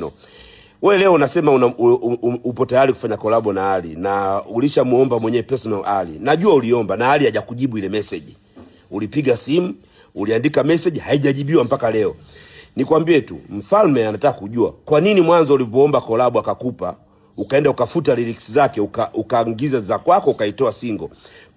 No. Wewe leo unasema upo tayari kufanya collab na Ali na ulishamuomba mwenyewe personal Ali. Najua uliomba na Ali hajakujibu ile message. Ulipiga simu, uliandika message haijajibiwa mpaka leo. Nikwambie tu, Mfalme anataka kujua kwa nini mwanzo ulipoomba collab akakupa, ukaenda ukafuta lyrics zake, ukaingiza za kwako ukaitoa single.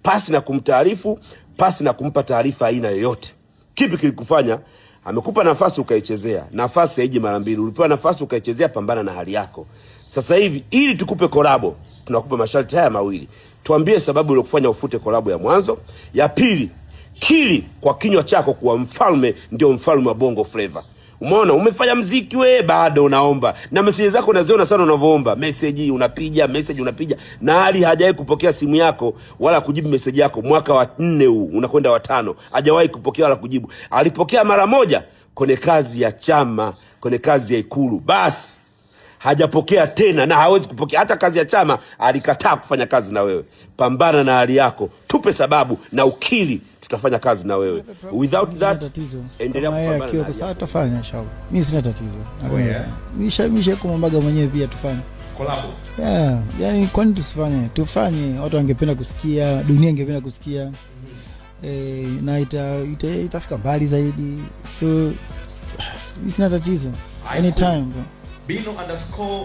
Pasi na kumtaarifu, pasi na kumpa taarifa aina yoyote. Kipi kilikufanya? Amekupa nafasi ukaichezea. Nafasi haiji mara mbili. Ulipewa nafasi ukaichezea, pambana na hali yako. Sasa hivi ili tukupe collab, tunakupa masharti haya mawili. Tuambie sababu ile kufanya ufute collab ya mwanzo. Ya pili, kili kwa kinywa chako kuwa Mfalme ndio mfalme wa Bongo Flava. Umeona umefanya mziki we bado unaomba. Na message zako unaziona sana unavoomba. Message unapiga na hali hajawahi kupokea simu yako wala kujibu message yako. Mwaka wa 4 huu unakwenda wa 5. Hajawahi kupokea wala kujibu. Alipokea mara moja kwenye kazi ya chama, kwenye kazi ya Ikulu. Basi hajapokea tena na hawezi kupokea hata kazi ya chama. Alikataa kufanya kazi na wewe. Pambana na hali yako. Tupe sababu na ukili, tutafanya kazi na wewe. Without that, endelea kupambana na sawa, tutafanya inshallah. Mimi sina tatizo. Misha kumwambaga mwenyewe pia tufanye collab. Yeah, yani kwani tusifanye? Tufanye. Watu wangependa kusikia, dunia ingependa kusikia. Na itafika mbali zaidi. So mimi sina tatizo. Anytime bro. Bino_.